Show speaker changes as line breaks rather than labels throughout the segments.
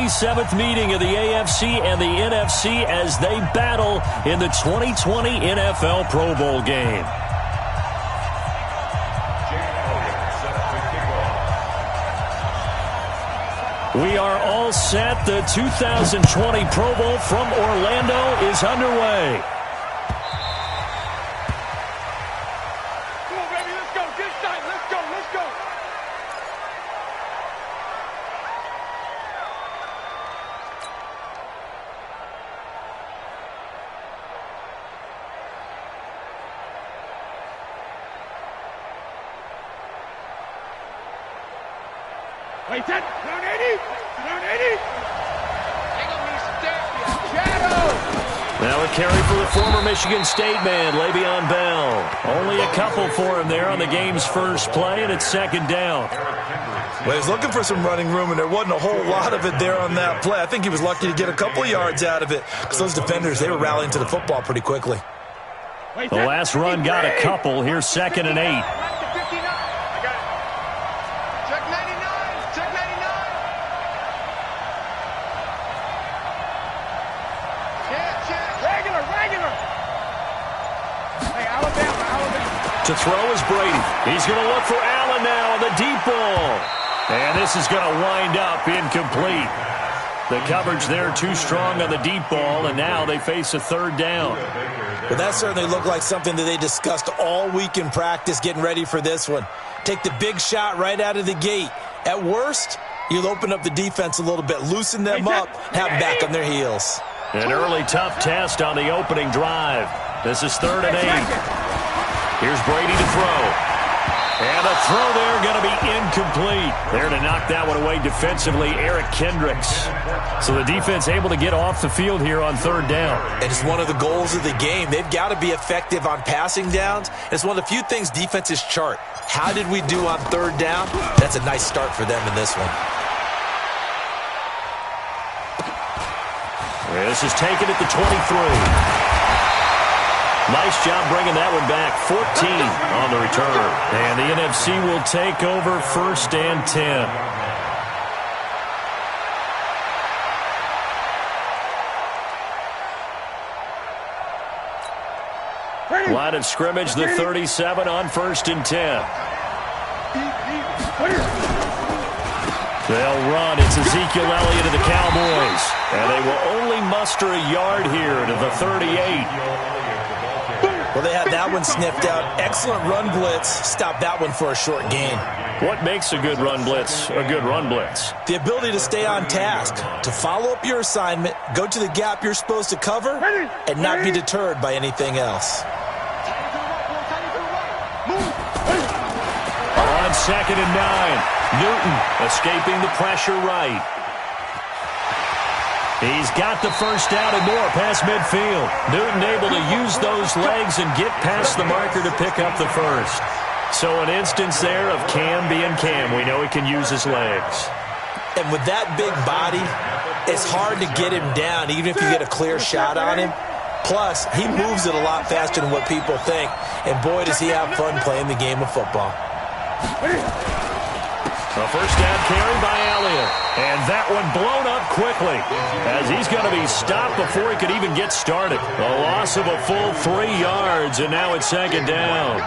27th meeting of the AFC and the NFC as they battle in the 2020 NFL Pro Bowl game. We are all set. The 2020 Pro Bowl from Orlando is underway.
Come on, baby, let's go. Get started. Let's go. Let's go. Wait, that. Down 80. Down 80. Hang on, he's stabbed. Shadow.
Now a carry for the former Michigan State man, Le'Veon Bell. Only a couple for him there on the game's first play, and it's second down.
Well, he's looking for some running room, and there wasn't a whole lot of it there on that play. I think he was lucky to get a couple of yards out of it because those defenders, they were rallying to the football pretty quickly.
The last run got a couple. Here's 2nd and 8. To throw is Brady. He's going to look for Allen now on the deep ball. And this is going to wind up incomplete. The coverage there too strong on the deep ball, and now they face a third down.
Well, that certainly looked like something that they discussed all week in practice getting ready for this one. Take the big shot right out of the gate. At worst, you'll open up the defense a little bit, loosen them up, have them back on their heels.
An early tough test on the opening drive. This is 3rd and 8. Here's Brady to throw. And the throw there going to be incomplete. There to knock that one away defensively, Eric Kendricks. So the defense able to get off the field here on 3rd down.
And it's one of the goals of the game. They've got to be effective on passing downs. It's one of the few things defenses chart. How did we do on 3rd down? That's a nice start for them in this one.
This is taken at the 23. Nice job bringing that one back. 14 on the return. And the NFC will take over 1st and 10. Line of scrimmage, the 37 on 1st and 10. They'll run. It's Ezekiel Elliott of the Cowboys. And they will only muster a yard here to the 38.
Well, they had that one sniffed out. Excellent run blitz. Stop that one for a short gain.
What makes a good run blitz a good run blitz?
The ability to stay on task, to follow up your assignment, go to the gap you're supposed to cover, and not be deterred by anything else.
On 2nd and 9, Newton escaping the pressure right. He's got the first down and more past midfield. Newton able to use those legs and get past the marker to pick up the first. So an instance there of Cam being Cam. We know he can use his legs.
And with that big body, it's hard to get him down, even if you get a clear shot on him. Plus, he moves it a lot faster than what people think. And boy, does he have fun playing the game of football.
A first down carry by Elliott. And that one blown up quickly as he's going to be stopped before he could even get started. A loss of a full 3 yards, and now it's 2nd down.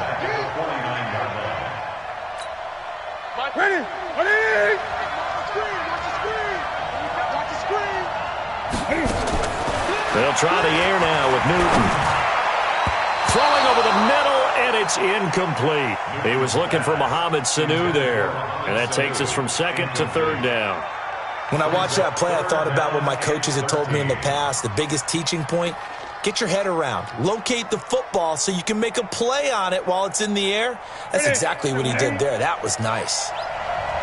Ready! Ready! Watch the screen! Watch the screen!
They'll try the air now with Newton. Throwing over the middle, and it's incomplete. He was looking for Mohamed Sanu there. And that takes us from 2nd to 3rd down.
When I watched that play, I thought about what my coaches had told me in the past. The biggest teaching point, get your head around. Locate the football so you can make a play on it while it's in the air. That's exactly what he did there. That was nice.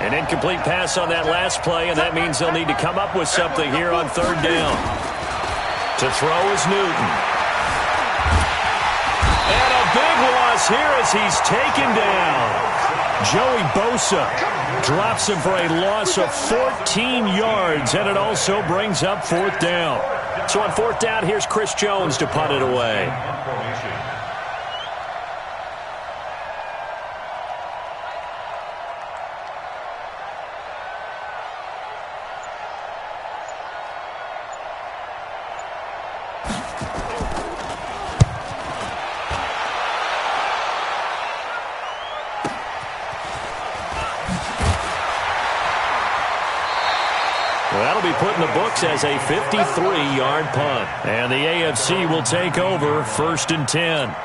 An incomplete pass on that last play, and that means they'll need to come up with something here on 3rd down. To throw is Newton. And a big loss here as he's taken down. Joey Bosa drops him for a loss of 14 yards, and it also brings up 4th down. So on 4th down, here's Chris Jones to punt it away. Well, that'll be put in the books as a 53-yard punt. And the AFC will take over 1st and 10.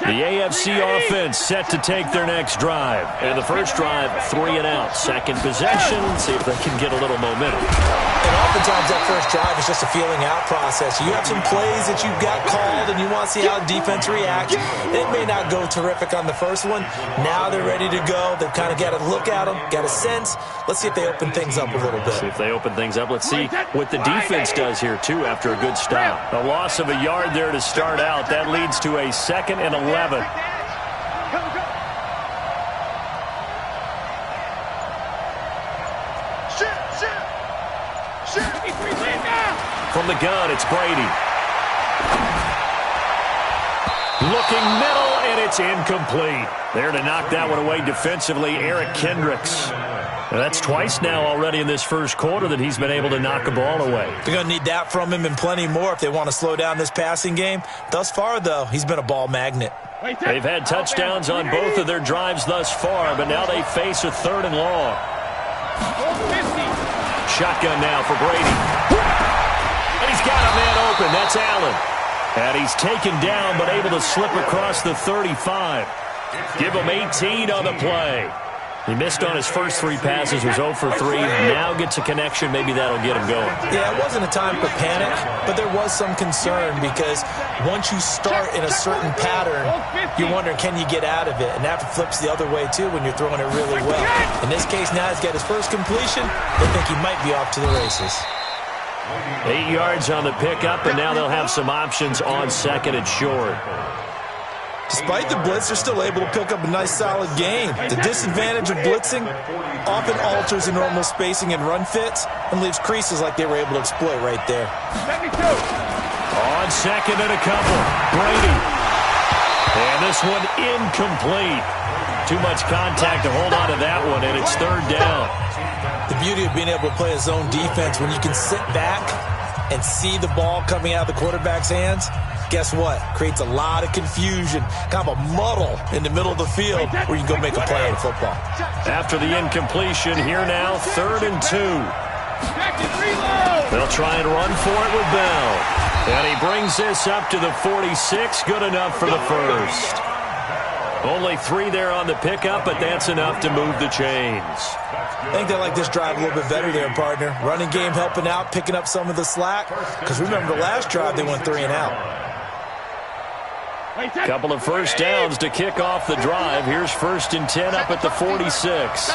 The AFC offense set to take their next drive. And the first drive, 3 and out. Second possession, see if they can get a little momentum.
And oftentimes that first drive is just a feeling out process. You have some plays that you've got called and you want to see how the defense reacts. It may not go terrific on the first one. Now they're ready to go. They've kind of got to look at them, got a sense. Let's see if they open things up a little bit.
See if they open things up. Let's see what the defense does here, too, after a good stop. A loss of a yard there to start out. That leads to a 2nd and 11. From the gun, it's Brady. Looking middle, and it's incomplete. There to knock that one away defensively, Eric Kendricks. That's twice now already in this first quarter that he's been able to knock a ball away.
They're going to need that from him and plenty more if they want to slow down this passing game. Thus far, though, he's been a ball magnet.
They've had touchdowns on both of their drives thus far, but now they face a 3rd and long. Shotgun now for Brady. And he's got a man open. That's Allen. And he's taken down but able to slip across the 35. Give him 18 on the play. He missed on his first 3 passes, was 0 for 3. Now gets a connection. Maybe that'll get him going.
Yeah, it wasn't a time for panic, but there was some concern because once you start in a certain pattern, you're wondering, can you get out of it? And that flips the other way, too, when you're throwing it really well. In this case, now he's got his first completion. They think he might be off to the races.
8 yards on the pickup, and now they'll have some options on 2nd and short.
Despite the blitz, they're still able to pick up a nice, solid gain. The disadvantage of blitzing often alters the normal spacing and run fits and leaves creases like they were able to exploit right there.
On 2nd and a couple, Brady. And this one incomplete. Too much contact to hold on to that one, and it's 3rd down.
The beauty of being able to play a zone defense, when you can sit back and see the ball coming out of the quarterback's hands, guess what? Creates a lot of confusion, kind of a muddle in the middle of the field where you can go make a play in football.
After the incompletion, here now, 3rd and 2. They'll try and run for it with Bell. And he brings this up to the 46, good enough for the first. Only 3 there on the pickup, but that's enough to move the chains.
I think they like this drive a little bit better there, partner. Running game helping out, picking up some of the slack. Because remember, the last drive, they went 3 and out.
Couple of first downs to kick off the drive. Here's 1st and 10 up at the 46.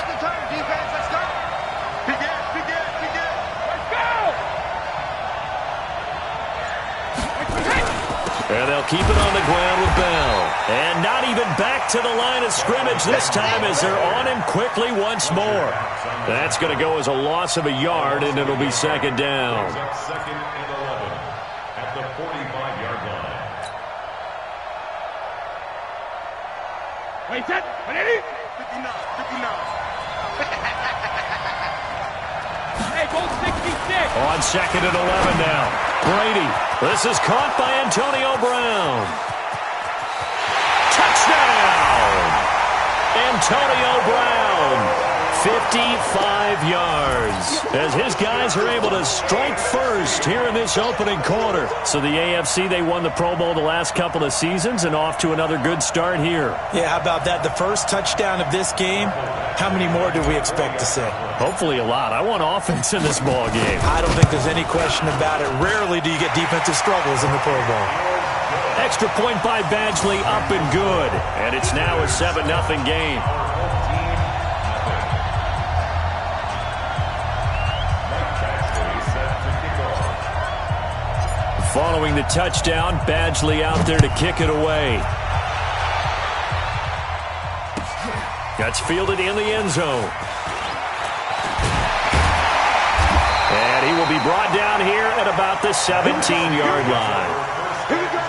And they'll keep it on the ground with Bell. And not even back to the line of scrimmage this time as they're on him quickly once more. That's going to go as a loss of a yard, and it'll be 2nd down.
2nd and 11 at the 45-yard line.
Wait, set, 180.
59.
Hey, goal 66.
On 2nd and 11 now. Brady. This is caught by Antonio Brown. Touchdown! Antonio Brown. 55 yards. As his guys are able to strike first here in this opening quarter. So the AFC, they won the Pro Bowl the last couple of seasons and off to another good start here.
Yeah, how about that? The first touchdown of this game. How many more do we expect to see?
Hopefully a lot. I want offense in this ball game.
I don't think there's any question about it. Rarely do you get defensive struggles in the Pro Bowl.
Extra point by Badgley, up and good. And it's now a 7-0 game. Following the touchdown, Badgley out there to kick it away. That's fielded in the end zone. And he will be brought down here at about the 17-yard line.
Here we go.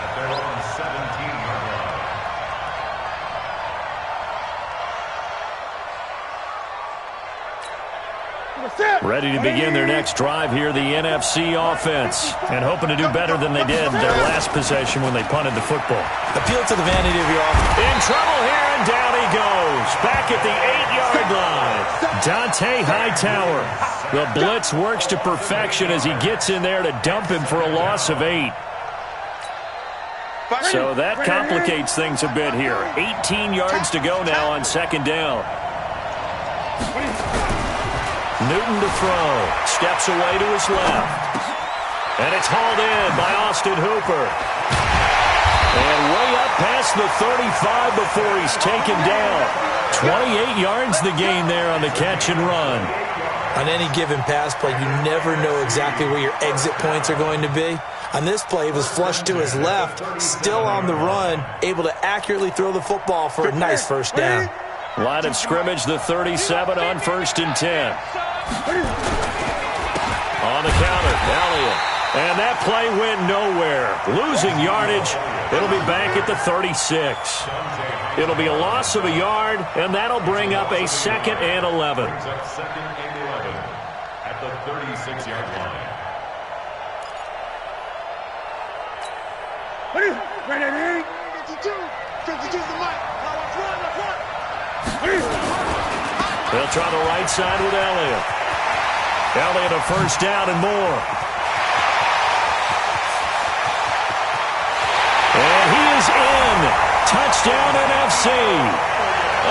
At their own 17-yard line.
Ready to begin their next drive here, the NFC offense, and hoping to do better than they did their last possession when they punted the football.
Appeal to the vanity of your offense.
In trouble here, and down he goes. Back at the 8-yard line. Dante Hightower. The blitz works to perfection as he gets in there to dump him for a loss of 8. So that complicates things a bit here. 18 yards to go now on second down. Newton to throw. Steps away to his left. And it's hauled in by Austin Hooper. And way up past the 35 before he's taken down. 28 yards the gain there on the catch and run.
On any given pass play, you never know exactly where your exit points are going to be. On this play, it was flushed to his left, still on the run, able to accurately throw the football for a nice first down.
Line of scrimmage, the 37 on 1st and 10. On the counter, Elliott. And that play went nowhere. Losing yardage. It'll be back at the 36. It'll be a loss of a yard, and that'll bring up a 2nd and 11.
Second and 11 at the 36-yard line.
Ready? 52. 52's the mic. Let's run.
They'll try the right side with Elliott. Elliott a first down and more. And he is in. Touchdown NFC.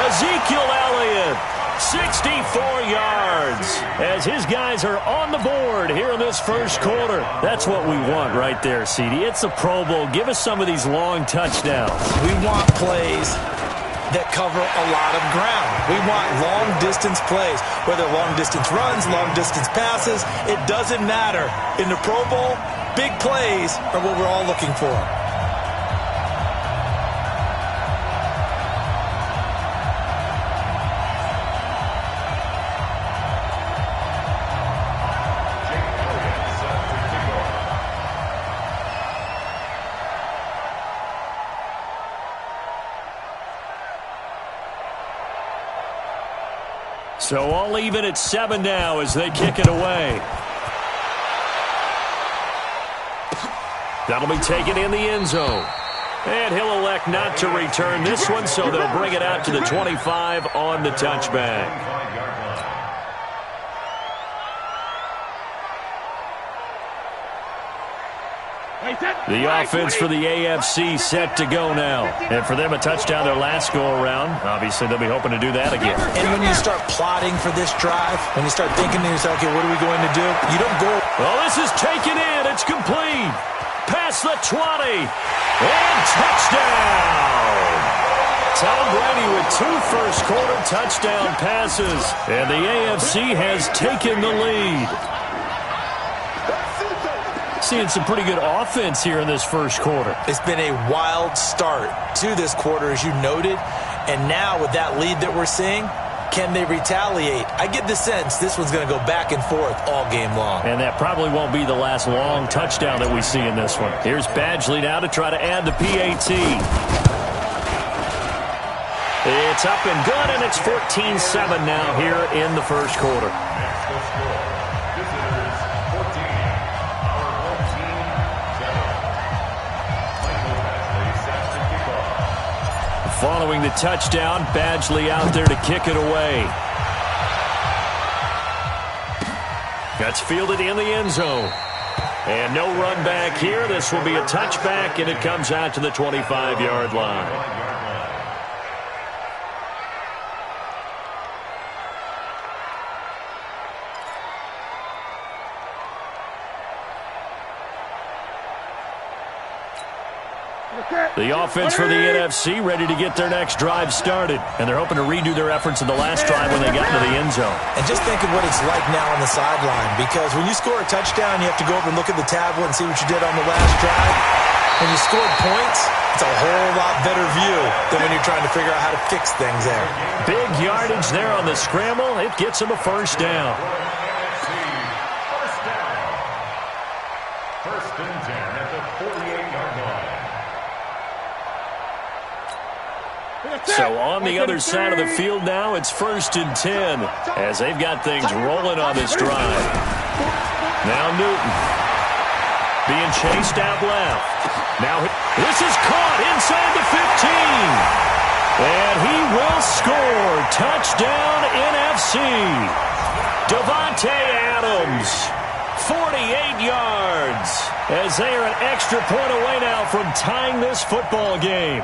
Ezekiel Elliott, 64 yards. As his guys are on the board here in this first quarter. That's what we want right there, CD. It's a Pro Bowl. Give us some of these long touchdowns.
We want plays that cover a lot of ground. We want long-distance plays, whether long-distance runs, long-distance passes. It doesn't matter. In the Pro Bowl, big plays are what we're all looking for.
So all even at 7 now as they kick it away. That'll be taken in the end zone. And he'll elect not to return this one, so they'll bring it out to the 25 on the touchback. The offense for the AFC set to go now. And for them, a touchdown their last go-around. Obviously, they'll be hoping to do that again.
And when you start plotting for this drive, when you start thinking to yourself, okay, what are we going to do? You don't go.
Well, this is taken in. It's complete. Past the 20. And touchdown. Tom Brady with 2 first-quarter touchdown passes. And the AFC has taken the lead. Seeing some pretty good offense here in this first quarter.
It's been a wild start to this quarter, as you noted. And now with that lead that we're seeing, can they retaliate? I get the sense this one's going to go back and forth all game long.
And that probably won't be the last long touchdown that we see in this one. Here's Badgley now to try to add the PAT. It's up and good, and it's 14-7 now here in the first quarter. Following the touchdown, Badgley out there to kick it away. That's fielded in the end zone. And no run back here. This will be a touchback, and it comes out to the 25-yard line. The offense for the NFC ready to get their next drive started. And they're hoping to redo their efforts in the last drive when they got into the end zone.
And just think of what it's like now on the sideline. Because when you score a touchdown, you have to go over and look at the tablet and see what you did on the last drive. When you scored points, it's a whole lot better view than when you're trying to figure out how to fix things there.
Big yardage there on the scramble. It gets them a first down.
First and 10 at the 48-yard line.
So on the other side of the field now, it's 1st and 10 as they've got things rolling on this drive. Now Newton being chased out left. Now this is caught inside the 15. And he will score. Touchdown NFC. Davante Adams, 48 yards, as they are an extra point away now from tying this football game.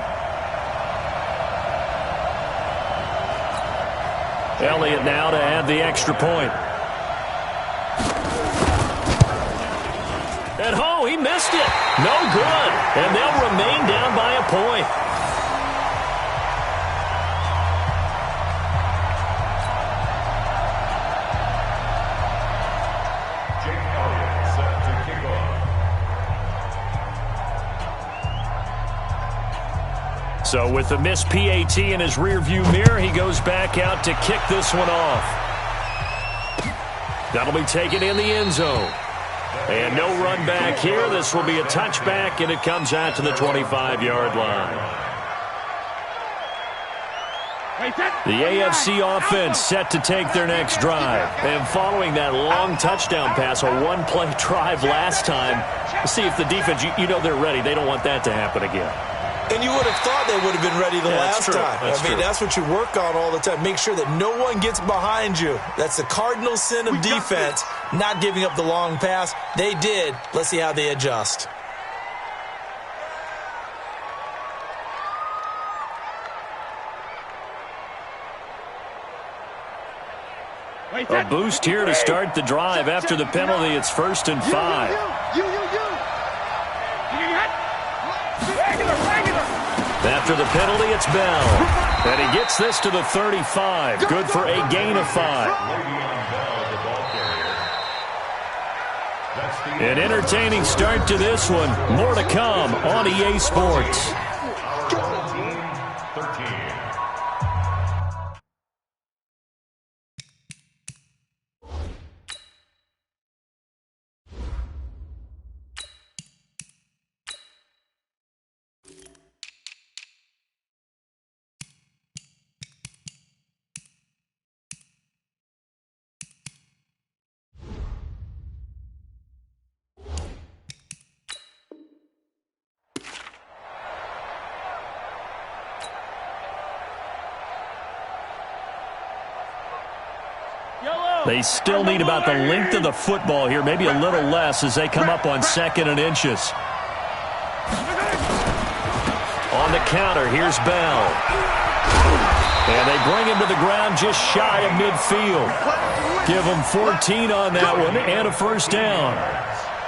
Elliott now to add the extra point. And oh, he missed it. No good. And they'll remain down by a point. So with the missed PAT in his rearview mirror, he goes back out to kick this one off. That'll be taken in the end zone. And no run back here. This will be a touchback, and it comes out to the 25-yard line. The AFC offense set to take their next drive. And following that long touchdown pass, a one-play drive last time, see if the defense, you know they're ready. They don't want that to happen again.
And you would have thought they would have been ready the last time. That's what you work on all the time. Make sure that no one gets behind you. That's the cardinal sin of defense, not giving up the long pass. They did. Let's see how they adjust.
A boost here to start the drive. After the penalty, it's 1st and 5. After the penalty, it's Bell. And he gets this to the 35. Good for a gain of 5. An entertaining start to this one. More to come on EA Sports. They still need about the length of the football here, maybe a little less as they come up on 2nd and inches. On the counter, here's Bell. And they bring him to the ground just shy of midfield. Give him 14 on that one and a 1st down.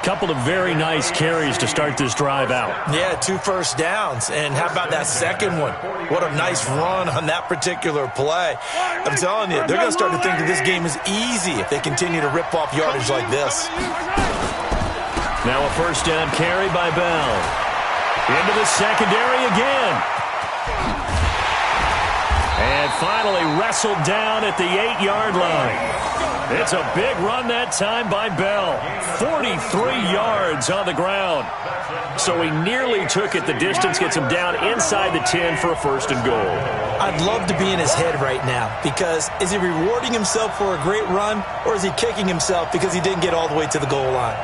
Couple of very nice carries to start this drive out.
Yeah, 2 first downs. And how about that second one? What a nice run on that particular play. I'm telling you, they're going to start to think that this game is easy if they continue to rip off yardage like this.
Now a 1st down carry by Bell. Into the secondary again. And finally wrestled down at the 8-yard line. It's a big run that time by Bell. 43 yards on the ground. So he nearly took it the distance, gets him down inside the 10 for a 1st and goal.
I'd love to be in his head right now because is he rewarding himself for a great run or is he kicking himself because he didn't get all the way to the goal line?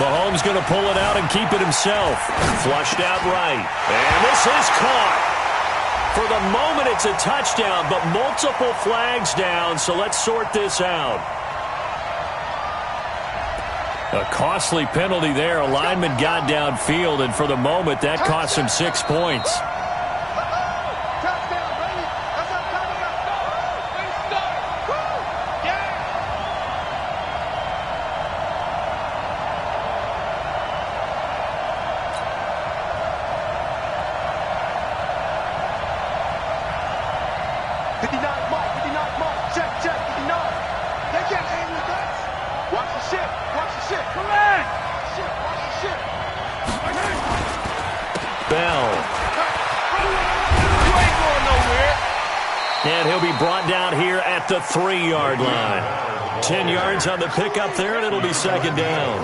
Mahomes going to pull it out and keep it himself. Flushed out right. And this is caught. For the moment, it's a touchdown, but multiple flags down, so let's sort this out. A costly penalty there. A lineman got downfield, and for the moment, that cost him 6 points. And he'll be brought down here at the 3-yard line. 10 yards on the pickup there, and it'll be 2nd down.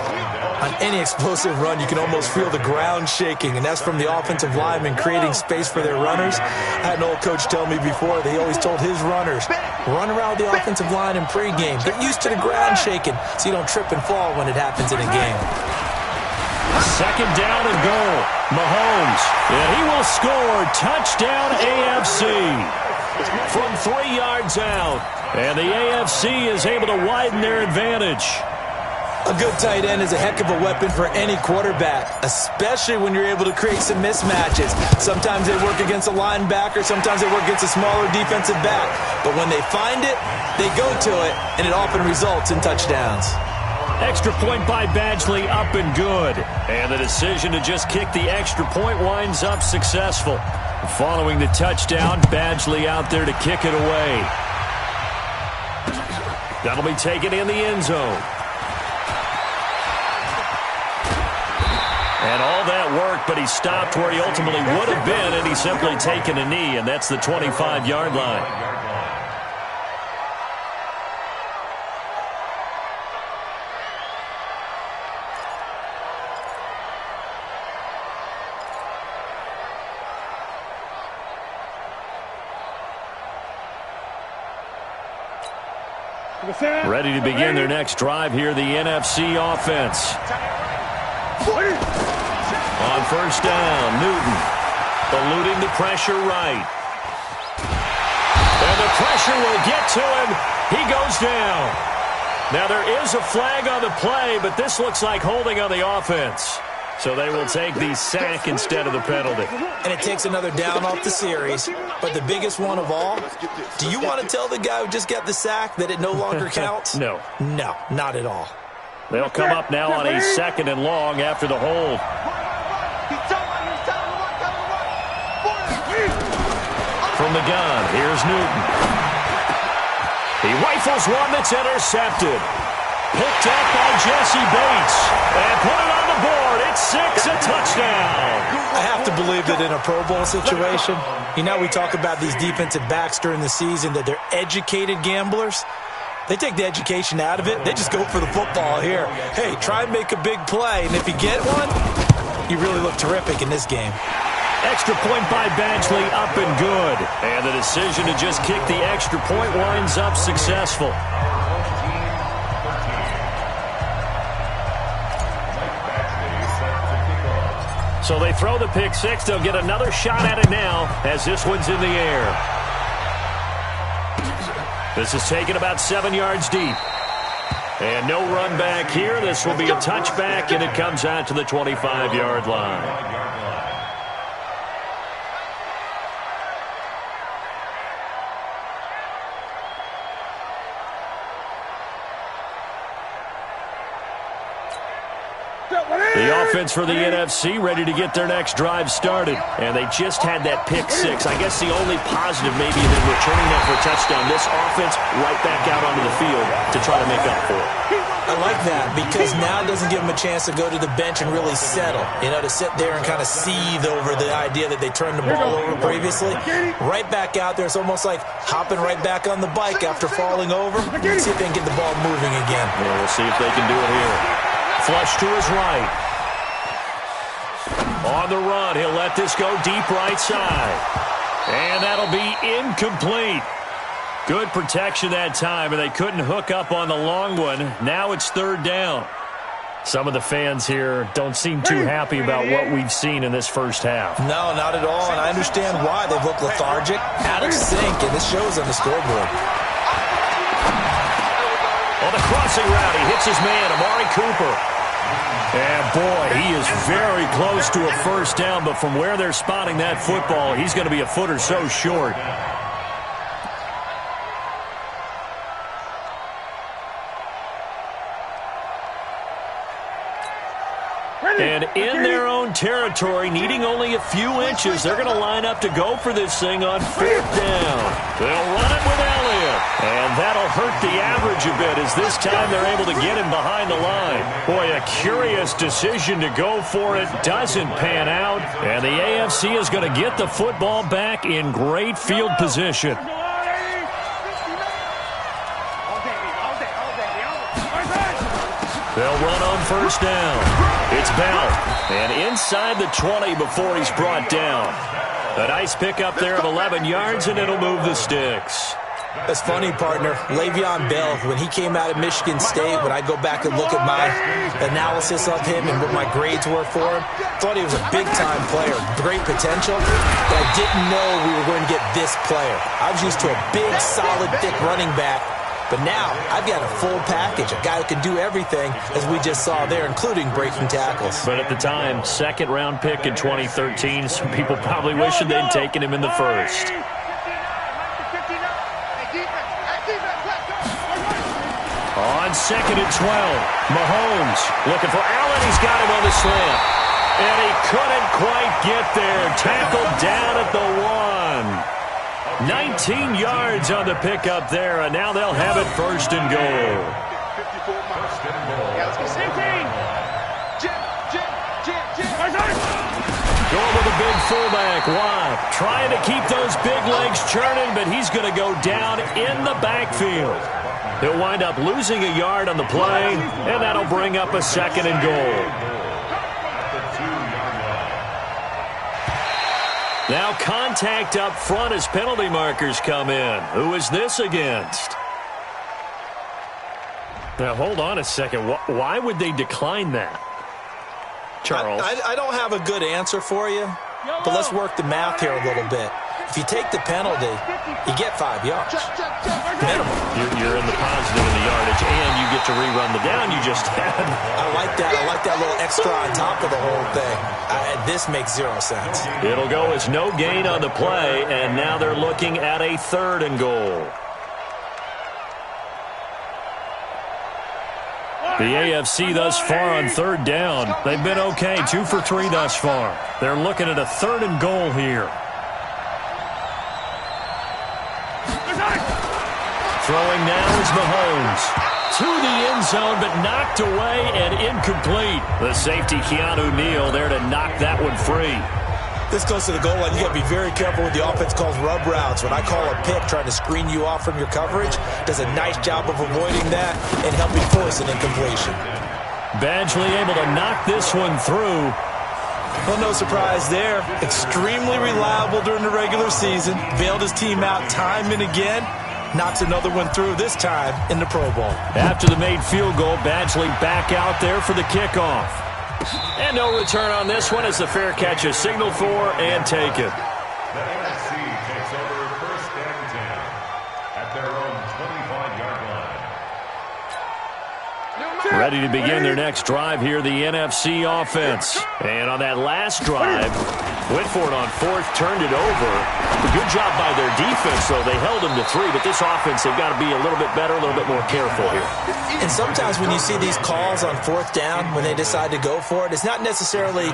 On any explosive run, you can almost feel the ground shaking, and that's from the offensive linemen creating space for their runners. I had an old coach tell me before, they always told his runners, run around the offensive line in pregame. Get used to the ground shaking so you don't trip and fall when it happens in a game.
Second down and goal. Mahomes, and he will score. Touchdown AFC. From 3 yards out. And the AFC is able to widen their advantage.
A good tight end is a heck of a weapon for any quarterback, especially when you're able to create some mismatches. Sometimes they work against a linebacker, sometimes they work against a smaller defensive back. But when they find it, they go to it, and it often results in touchdowns.
Extra point by Badgley, up and good. And the decision to just kick the extra point winds up successful. Following the touchdown, Badgley out there to kick it away. That'll be taken in the end zone. And all that work, but he stopped where he ultimately would have been, and he's simply taken a knee, and that's the 25-yard line. Ready to begin their next drive here, the NFC offense. On first down, Newton eluding the pressure right. And the pressure will get to him. He goes down. Now there is a flag on the play, but this looks like holding on the offense. So they will take the sack instead of the penalty.
And it takes another down off the series. But the biggest one of all, do you want to tell the guy who just got the sack that it no longer counts?
No.
No, not at all.
They'll come up now on a 2nd and long after the hold. From the gun, here's Newton. He rifles one that's intercepted. Picked up by Jesse Bates. And put it on the board. It's 6, a touchdown.
I have to believe that in a Pro Bowl situation, you know, we talk about these defensive backs during the season, that they're educated gamblers. They take the education out of it. They just go for the football here. Hey, try and make a big play, and if you get one, you really look terrific in this game.
Extra point by Badgley, up and good. And the decision to just kick the extra point winds up successful. So they throw the pick six. They'll get another shot at it now as this one's in the air. This is taken about 7 yards deep. And no run back here. This will be a touchback, and it comes out to the 25-yard line. The offense for the NFC ready to get their next drive started. And they just had that pick six. I guess the only positive maybe in returning that for a touchdown. This offense right back out onto the field to try to make up for it.
I like that because now it doesn't give them a chance to go to the bench and really settle. You know, to sit there and kind of seethe over the idea that they turned the ball over previously. Right back out there. It's almost like hopping right back on the bike after falling over. Let's see if they can get the ball moving again.
Yeah, we'll see if they can do it here. Flush to his right. On the run, he'll let this go deep right side. And that'll be incomplete. Good protection that time, and they couldn't hook up on the long one. Now it's 3rd down. Some of the fans here don't seem too happy about what we've seen in this first half.
No, not at all, and I understand why. They've looked lethargic, out of sync, and this shows on the scoreboard.
On the crossing route, he hits his man, Amari Cooper. And, boy, he is very close to a first down, but from where they're spotting that football, he's going to be a foot or so short. And in their own territory, needing only a few inches, they're going to line up to go for this thing on 4th down. They'll run it with Elliott. And that'll hurt the average a bit as this time they're able to get him behind the line. Boy, a curious decision to go for it. Doesn't pan out. And the AFC is going to get the football back in great field position. They'll run on first down. It's Bell. And inside the 20 before he's brought down. A nice pickup there of 11 yards, and it'll move the sticks.
That's funny, partner. Le'Veon Bell, when he came out of Michigan State, when I go back and look at my analysis of him and what my grades were for him, thought he was a big-time player, great potential, but I didn't know we were going to get this player. I was used to a big, solid, thick running back, but now I've got a full package, a guy who can do everything, as we just saw there, including breaking tackles.
But at the time, second-round pick in 2013, some people probably wishing they'd taken him in the first. On second and 12, Mahomes looking for Allen. He's got him on the slant. And he couldn't quite get there. Tackled down at the 1. 19 yards on the pickup there, and now they'll have it first and goal.
Yeah, let's go. Same thing.
Going with a big fullback, Watt. Trying to keep those big legs churning, but he's going to go down in the backfield. He'll wind up losing a yard on the play, and that'll bring up a second and goal. Now contact up front as penalty markers come in. Who is this against? Now, hold on a second. Why would they decline that? Charles?
I don't have a good answer for you, but let's work the math here a little bit. If you take the penalty, you get 5 yards. Minimum.
You're in the positive in the yardage, and you get to rerun the down you just had.
I like that. I like that little extra on top of the whole thing. This makes 0 sense.
It'll go as no gain on the play, and now they're looking at a third and goal. The AFC thus far on third down. They've been okay, 2 for 3 thus far. They're looking at a third and goal here. Throwing now is Mahomes. To the end zone, but knocked away and incomplete. The safety, Keanu Neal, there to knock that one free.
This goes to the goal line. You got to be very careful with the offense calls rub routes. When I call a pick trying to screen you off from your coverage, does a nice job of avoiding that and helping force an incompletion.
Badgley able to knock this one through.
Well, no surprise there. Extremely reliable during the regular season. Bailed his team out time and again. Knocks another one through, this time in the Pro Bowl.
After the made field goal, Badgley back out there for the kickoff. And no return on this one as the fair catch is signaled for and taken.
The NFC takes over first and 10 at their own 25-yard line.
Ready to begin their next drive here, the NFC offense. And on that last drive, went for it on fourth, turned it over. A good job by their defense, though. They held them to 3, but this offense, they've got to be a little bit better, a little bit more careful here.
And sometimes when you see these calls on fourth down, when they decide to go for it, it's not necessarily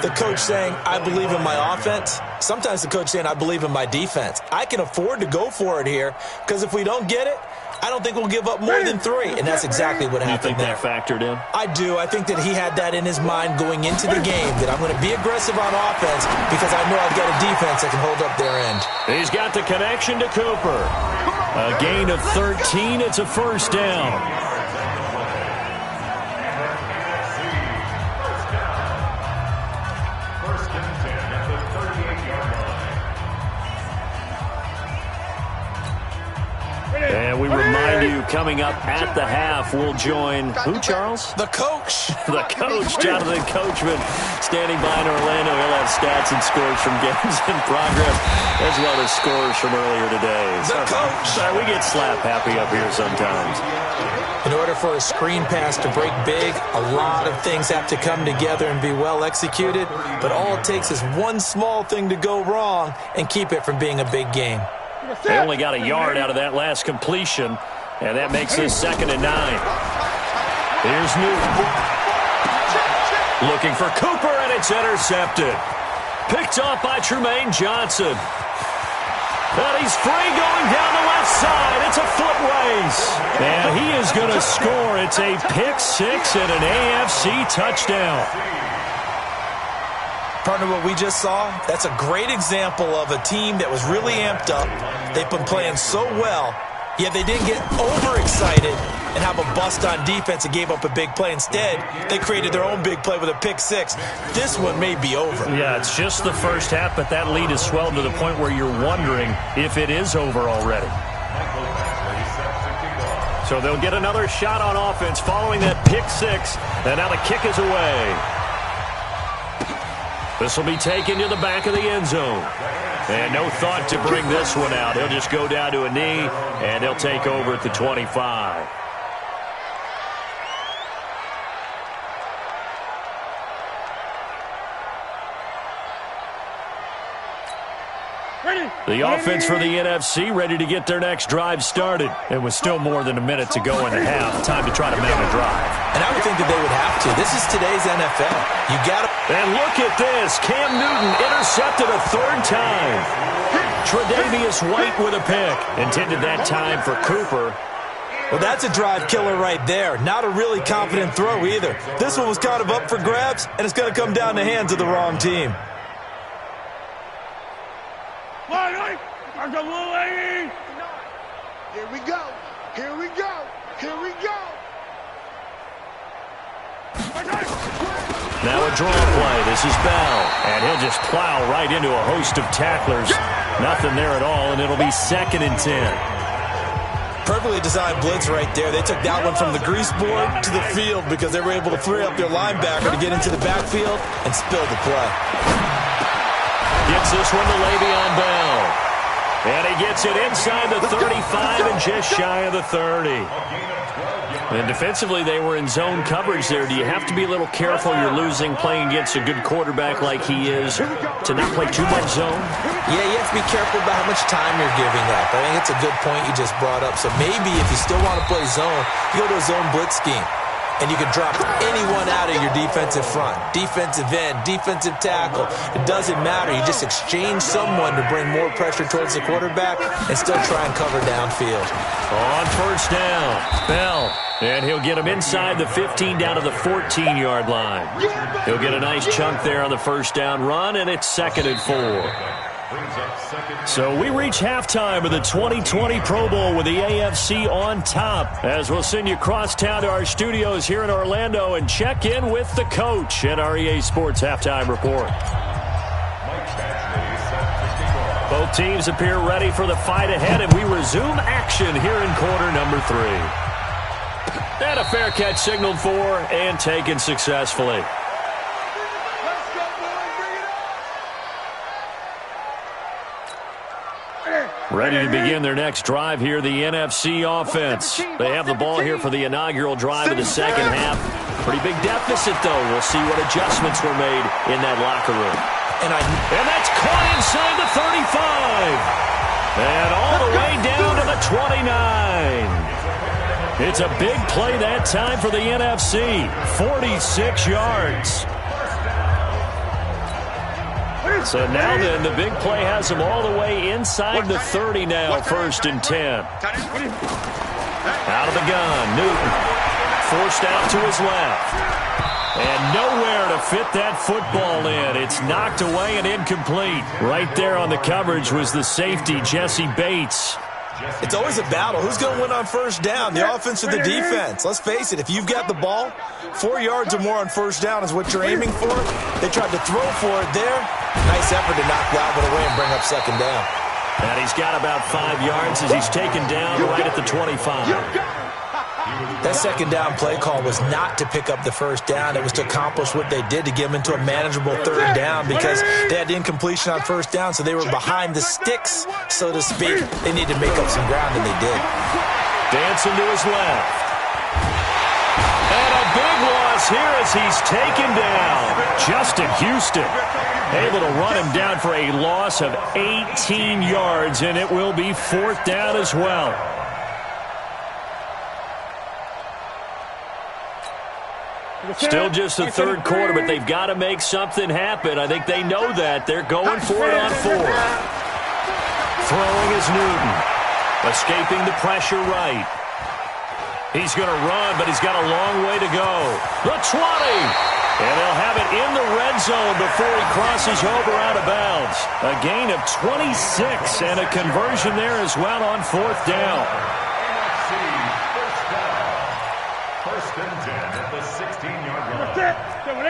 the coach saying, I believe in my offense. Sometimes the coach saying, I believe in my defense. I can afford to go for it here, because if we don't get it, I don't think we'll give up more than 3, and that's exactly what happened there.
You think that factored in?
I do. I think that he had that in his mind going into the game, that I'm going to be aggressive on offense because I know I've got a defense that can hold up their end.
He's got the connection to Cooper. A gain of 13. It's a first down. And we remind you, coming up at the half, we'll join who, Charles?
The coach.
The coach, Jonathan Coachman, standing by in Orlando. He'll have stats and scores from games in progress, as well as scores from earlier today.
The coach.
We get slap happy up here sometimes.
In order for a screen pass to break big, a lot of things have to come together and be well executed, but all it takes is one small thing to go wrong and keep it from being a big game.
They only got a yard out of that last completion, and that makes this 2nd and 9. Here's Newton. Looking for Cooper, and it's intercepted. Picked off by Tremaine Johnson. And he's free going down the left side. It's a foot race. And he is going to score. It's a pick 6 and an AFC touchdown.
Partner, what we just saw, that's a great example of a team that was really amped up. They've been playing so well, yet they didn't get overexcited and have a bust on defense and gave up a big play. Instead, they created their own big play with a pick six. This one may be over.
Yeah, it's just the first half, but that lead has swelled to the point where you're wondering if it is over already. So they'll get another shot on offense following that pick six, and now the kick is away. This will be taken to the back of the end zone. And no thought to bring this one out. He'll just go down to a knee, and he'll take over at the 25. The offense for the NFC ready to get their next drive started. And with still more than a minute to go in the half, time to try to mount a drive.
And I would think that they would have to. This is today's NFL. You got to.
And look at this. Cam Newton intercepted a third time. Tre'Davious White with a pick. Intended that time for Cooper.
Well, that's a drive killer right there. Not a really confident throw either. This one was kind of up for grabs, and it's going to come down the hands of the wrong team.
Here we go. Here we go. Here we go.
Now a draw play. This is Bell. And he'll just plow right into a host of tacklers. Nothing there at all, and it'll be 2nd and 10.
Perfectly designed blitz right there. They took that one from the grease board to the field because they were able to free up their linebacker to get into the backfield and spill the play.
Gets this one to Le'Veon Bell. And he gets it inside the 35 and just shy of the 30. And defensively, they were in zone coverage there. Do you have to be a little careful? You're losing playing against a good quarterback like he is to not play too much zone?
Yeah, you have to be careful about how much time you're giving up. I think it's a good point you just brought up. So maybe if you still want to play zone, you go to a zone blitz scheme. And you can drop anyone out of your defensive front. Defensive end, defensive tackle. It doesn't matter. You just exchange someone to bring more pressure towards the quarterback and still try and cover downfield.
On first down, Bell. And he'll get him inside the 15 down to the 14-yard line. He'll get a nice chunk there on the first down run, and it's 2nd and 4. So we reach halftime of the 2020 Pro Bowl with the AFC on top, as we'll send you crosstown to our studios here in Orlando and check in with the coach at our EA Sports Halftime Report. Both teams appear ready for the fight ahead, and we resume action here in quarter number 3. And a fair catch signaled for and taken successfully. Ready to begin their next drive here, the NFC offense. They have the ball here for the inaugural drive of the second half. Pretty big deficit, though. We'll see what adjustments were made in that locker room. And that's caught inside the 35. And all the way down to the 29. It's a big play that time for the NFC. 46 yards. So now then, the big play has him all the way inside the 30 now, 1st and 10. Out of the gun, Newton. Forced out to his left. And nowhere to fit that football in. It's knocked away and incomplete. Right there on the coverage was the safety, Jesse Bates.
It's always a battle. Who's going to win on first down, the offense or the defense? Let's face it, if you've got the ball, 4 yards or more on first down is what you're aiming for. They tried to throw for it there. Nice effort to knock that one away and bring up 2nd down.
And he's got about 5 yards as he's taken down right at the 25.
That 2nd down play call was not to pick up the first down. It was to accomplish what they did, to get them into a manageable 3rd down, because they had incompletion on first down, so they were behind the sticks, so to speak. They needed to make up some ground, and they did.
Dancing to his left. And a big loss here as he's taken down. Justin Houston able to run him down for a loss of 18 yards, and it will be 4th down as well. Still just the 3rd quarter, but they've got to make something happen. I think they know that. They're going for it on 4. Throwing is Newton. Escaping the pressure right. He's going to run, but he's got a long way to go. The 20. And they'll have it in the red zone before he crosses over out of bounds. A gain of 26 and a conversion there as well on 4th down. From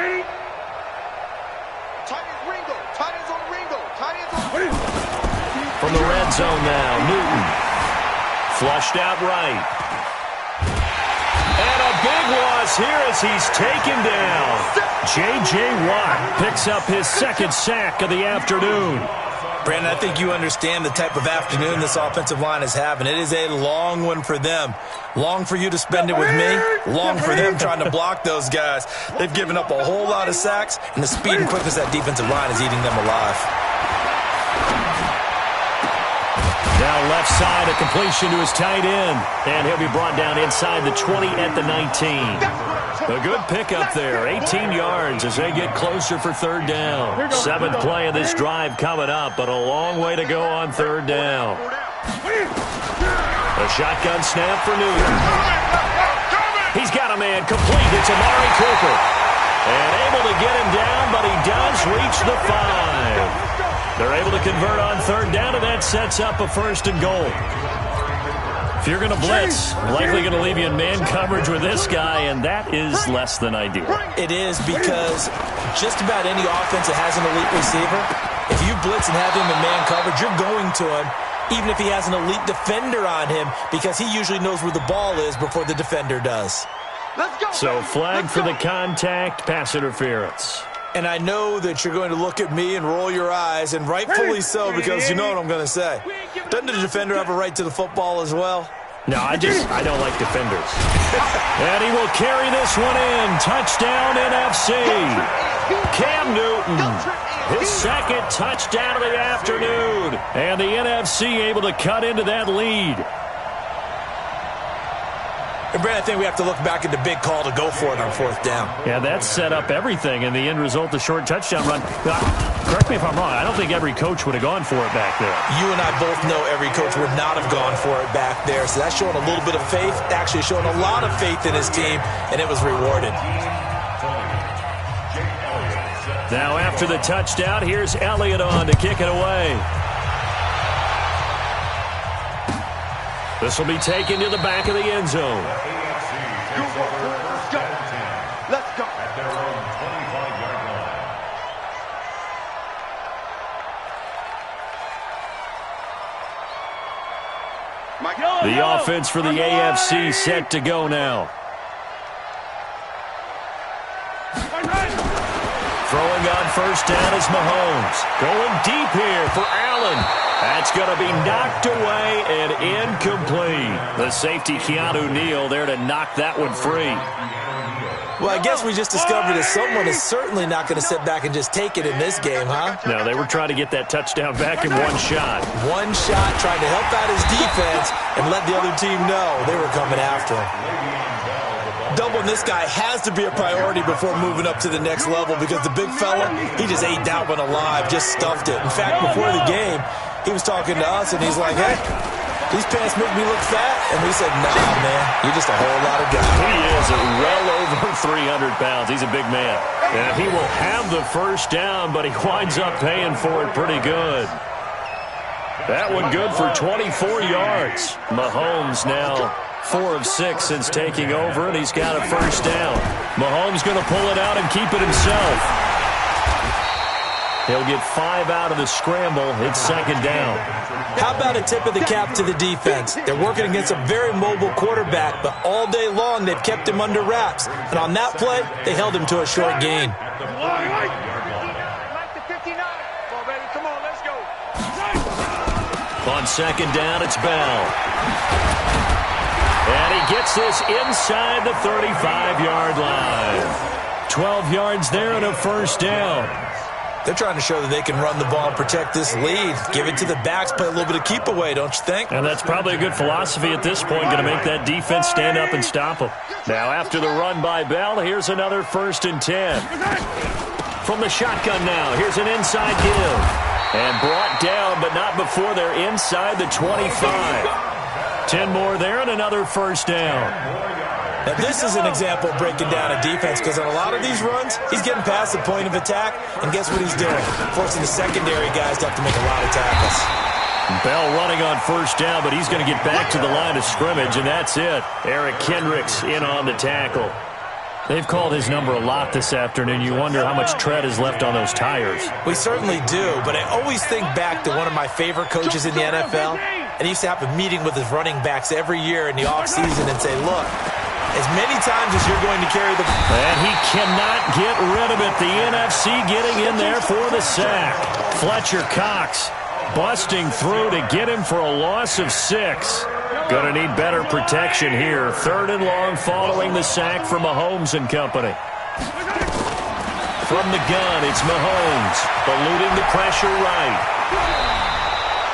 the red zone now, Newton. Flushed out right. And a big loss here as he's taken down. J.J. Watt picks up his second sack of the afternoon.
Brandon, I think you understand the type of afternoon this offensive line is having. It is a long one for them. Long for you to spend it with me. Long for them trying to block those guys. They've given up a whole lot of sacks, and the speed and quickness of that defensive line is eating them alive.
Now left side, a completion to his tight end. And he'll be brought down inside the 20 at the 19. A good pickup there, 18 yards as they get closer for third down. Seventh play of this drive coming up, but a long way to go on third down. A shotgun snap for Newton. He's got a man complete. It's Amari Cooper. And able to get him down, but he does reach the 5. They're able to convert on third down, and that sets up a first and goal. If you're going to blitz, likely going to leave you in man coverage with this guy, and that is less than ideal.
It is, because just about any offense that has an elite receiver, if you blitz and have him in man coverage, you're going to him, even if he has an elite defender on him, because he usually knows where the ball is before the defender does.
So flag for the contact, pass interference.
And I know that you're going to look at me and roll your eyes, and rightfully so, because you know what I'm going to say. Doesn't the defender have a right to the football as well?
No, I don't like defenders. And he will carry this one in. Touchdown, NFC. Cam Newton, his second touchdown of the afternoon. And the NFC able to cut into that lead.
And Brad, I think we have to look back at the big call to go for it on fourth down.
Yeah, that set up everything, and the end result, the short touchdown run. Correct me if I'm wrong. I don't think every coach would have gone for it back there.
You and I both know every coach would not have gone for it back there. So that's showing a little bit of faith, actually showing a lot of faith in his team, and it was rewarded.
Now after the touchdown, here's Elliott on to kick it away. This will be taken to the back of the end zone.
Let's go.
At their own 25-yard line.
The offense for the AFC set to go now. Throwing on first down is Mahomes. Going deep here for Allen. That's going to be knocked away and incomplete. The safety, Keanu Neal, there to knock that one free.
Well, I guess we just discovered that someone is certainly not going to sit back and just take it in this game, huh?
No, they were trying to get that touchdown back in one shot.
One shot, trying to help out his defense and let the other team know they were coming after him. Doubling this guy has to be a priority before moving up to the next level, because the big fella, he just ate that one alive, just stuffed it. In fact, before the game, he was talking to us, and he's like, hey, these pants make me look fat. And we said, nah, man, you're just a whole lot of guy.
He is well over 300 pounds. He's a big man. And he will have the first down, but he winds up paying for it pretty good. That one good for 24 yards. Mahomes now 4 of 6 since taking over, and he's got a first down. Mahomes going to pull it out and keep it himself. He'll get 5 out of the scramble. It's second down.
How about a tip of the cap to the defense? They're working against a very mobile quarterback, but all day long they've kept him under wraps. And on that play, they held him to a short gain.
On second down, it's Bell. And he gets this inside the 35-yard line. 12 yards there and a first down.
They're trying to show that they can run the ball and protect this lead. Give it to the backs, play a little bit of keep away, don't you think?
And that's probably a good philosophy at this point, going to make that defense stand up and stop them. Now after the run by Bell, here's another 1st and 10. From the shotgun now, here's an inside give. And brought down, but not before they're inside the 25. 10 more there and another first down.
Now, this is an example of breaking down a defense, because on a lot of these runs, he's getting past the point of attack, and guess what he's doing? Forcing the secondary guys to have to make a lot of tackles.
Bell running on first down, but he's going to get back to the line of scrimmage, and that's it. Eric Kendricks in on the tackle. They've called his number a lot this afternoon. You wonder how much tread is left on those tires.
We certainly do, but I always think back to one of my favorite coaches in the NFL, and he used to have a meeting with his running backs every year in the offseason and say, look, as many times as you're going to carry the ball.
And he cannot get rid of it. The NFC getting in there for the sack. Fletcher Cox busting through to get him for a loss of 6. Going to need better protection here. 3rd and long following the sack from Mahomes and company. From the gun, it's Mahomes, eluding the pressure right.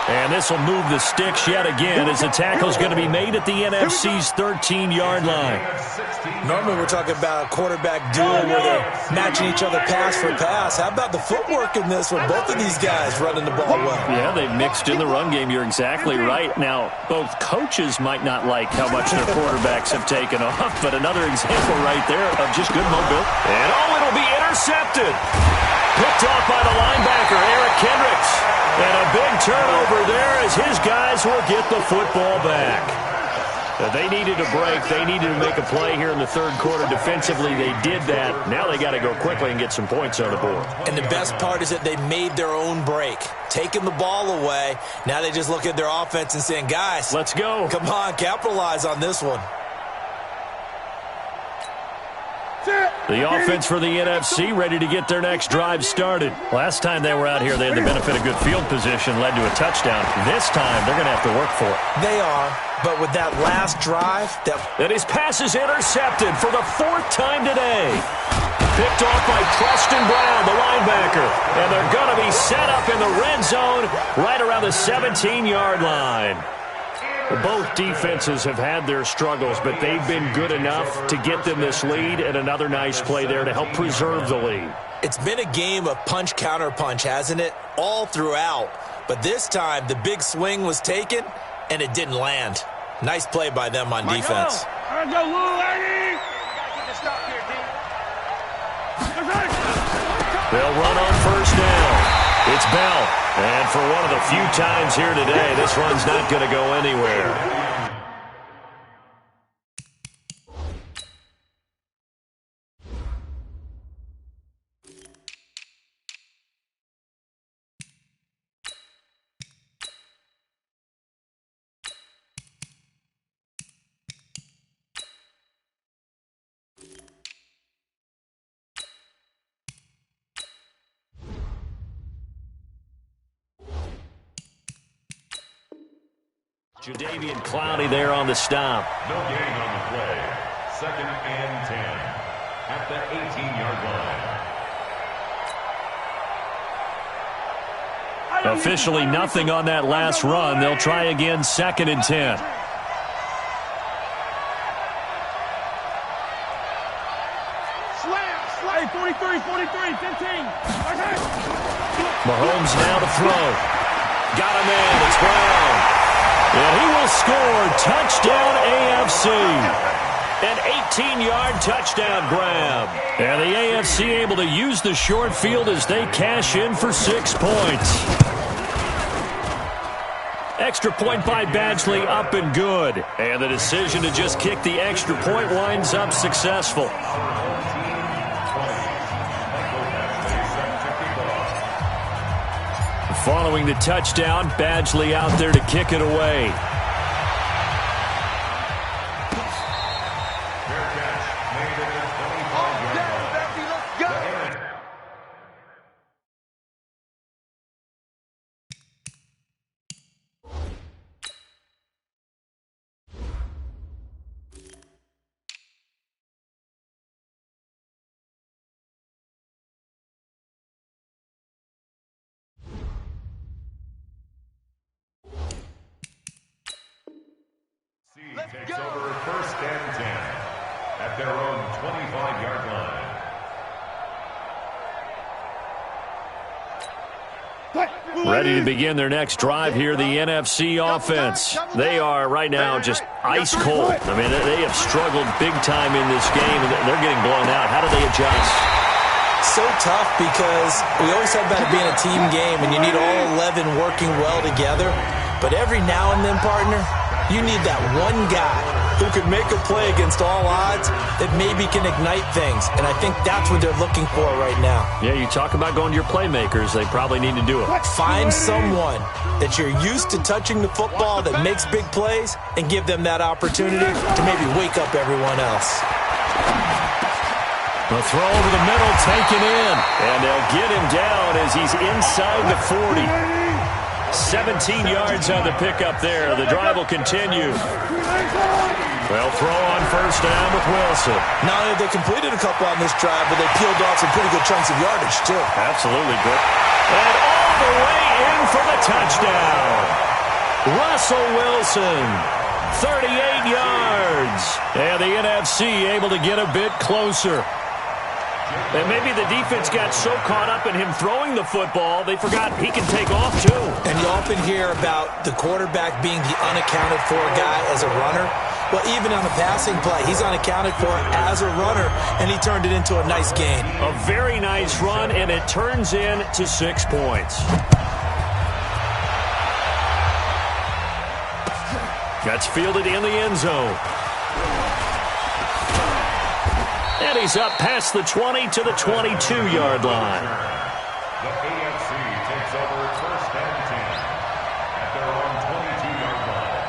And this will move the sticks yet again as the tackle's going to be made at the NFC's 13-yard line.
Normally we're talking about a quarterback duel where they're matching each other pass for pass. How about the footwork in this one? Both of these guys running the ball well.
Yeah, they've mixed in the run game. You're exactly right. Now, both coaches might not like how much their quarterbacks have taken off, but another example right there of just good mobility. And it'll be intercepted. Picked off by the linebacker, Eric Kendricks. And a big turnover there as his guys will get the football back. They needed a break. They needed to make a play here in the 3rd quarter. Defensively, they did that. Now they got to go quickly and get some points on the board.
And the best part is that they made their own break. Taking the ball away. Now they just look at their offense and saying, guys,
let's go.
Come on, capitalize on this one.
The offense for the NFC ready to get their next drive started. Last time they were out here, they had the benefit of good field position, led to a touchdown. This time, they're going to have to work for it.
They are, but with that last drive...
And his pass is intercepted for the 4th time today. Picked off by Preston Brown, the linebacker. And they're going to be set up in the red zone right around the 17-yard line. Both defenses have had their struggles, but they've been good enough to get them this lead, and another nice play there to help preserve the lead.
It's been a game of punch-counter-punch, hasn't it? All throughout. But this time, the big swing was taken, and it didn't land. Nice play by them on defense.
They'll run on 1st down. It's Bell. And for one of the few times here today, this run's not going to go anywhere. Jadeveon Clowney there on the stop.
No gain on the play. 2nd and 10 at the 18-yard line.
Officially nothing on that last run. They'll try again 2nd and 10.
Slay, 43, 15.
Mahomes now to throw. Got him in. It's Brown. And he will score. Touchdown AFC. An 18-yard touchdown grab. And the AFC able to use the short field as they cash in for 6 points. Extra point by Badgley up and good. And the decision to just kick the extra point winds up successful. Following the touchdown, Badgley out there to kick it away.
Takes over 1st and 10 at their own 25-yard line.
Ready to begin their next drive here, the NFC offense. They are right now just ice cold. I mean, they have struggled big time in this game, and they're getting blown out. How do they adjust?
So tough because we always talk about it being a team game, and you need all 11 working well together. But every now and then, partner, you need that one guy who can make a play against all odds that maybe can ignite things. And I think that's what they're looking for right now.
Yeah, you talk about going to your playmakers. They probably need to do it.
Find someone that you're used to touching the football that makes big plays and give them that opportunity to maybe wake up everyone else.
The throw over the middle, taken in. And they'll get him down as he's inside the 40. 17 yards on the pickup there. The drive will continue. They'll throw on first down with Wilson.
Not only have they completed a couple on this drive, but they peeled off some pretty good chunks of yardage, too.
Absolutely good. And all the way in for the touchdown. Russell Wilson, 38 yards. And the NFC able to get a bit closer. And maybe the defense got so caught up in him throwing the football, they forgot he can take off, too.
And you often hear about the quarterback being the unaccounted-for guy as a runner. Well, even on the passing play, he's unaccounted for as a runner, and he turned it into a nice gain.
A very nice run, and it turns into 6 points. That's fielded in the end zone. And he's up past the 20 to the 22-yard line.
The AFC takes over first and 10 at their own 22-yard line.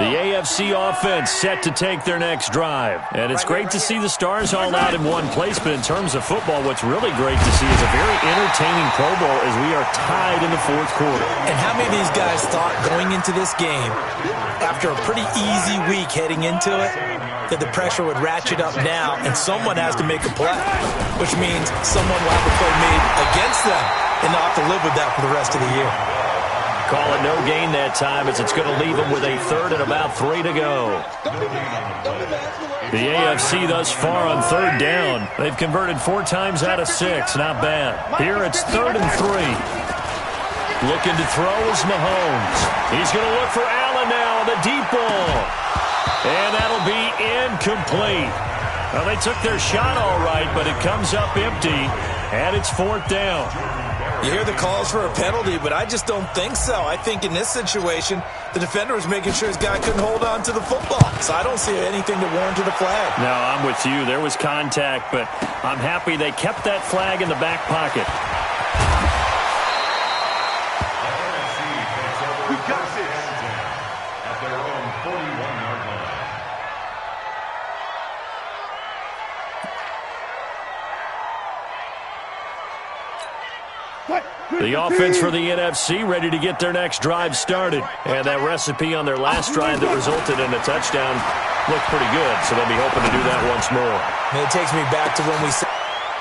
The AFC offense set to take their next drive. And it's great to see the stars all out in one place, but in terms of football, what's really great to see is a very entertaining Pro Bowl as we are tied in the fourth quarter.
And how many of these guys thought going into this game, after a pretty easy week heading into it, that the pressure would ratchet up now and someone has to make a play, which means someone will have a play made against them and they'll have to live with that for the rest of the year.
Call it no gain that time as it's going to leave them with a third and about 3 to go. The AFC thus far on third down. They've converted 4 times out of 6. Not bad. Here it's 3rd and 3. Looking to throw is Mahomes. He's going to look for Allen now on the deep ball. And that'll be incomplete. Well, they took their shot all right, but it comes up empty, and it's 4th down.
You hear the calls for a penalty, but I just don't think so. I think in this situation, the defender was making sure his guy couldn't hold on to the football. So I don't see anything that warranted a flag.
No, I'm with you. There was contact, but I'm happy they kept that flag in the back pocket.
We got this. At their own 41-yard line.
The offense for the NFC ready to get their next drive started. And that recipe on their last drive that resulted in a touchdown looked pretty good, so they'll be hoping to do that once more.
And it takes me back to when we said...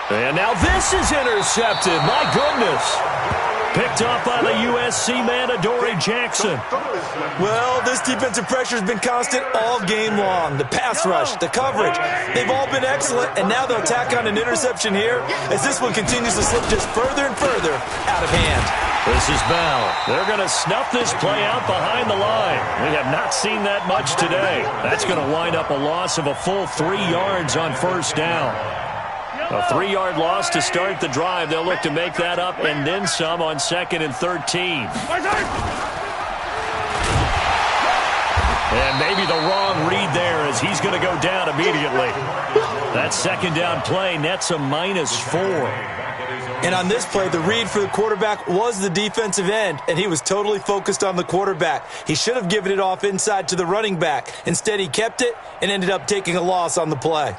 And now this is intercepted. My goodness. Picked up by the USC man, Adoree Jackson.
Well, this defensive pressure has been constant all game long. The pass rush, the coverage, they've all been excellent, and now they'll tack on an interception here as this one continues to slip just further and further out of hand.
This is Bell. They're going to snuff this play out behind the line. We have not seen that much today. That's going to wind up a loss of a full 3 yards on first down. A 3-yard loss to start the drive. They'll look to make that up and then some on 2nd and 13. And maybe the wrong read there as he's going to go down immediately. That 2nd down play nets a -4.
And on this play, the read for the quarterback was the defensive end, and he was totally focused on the quarterback. He should have given it off inside to the running back. Instead, he kept it and ended up taking a loss on the play.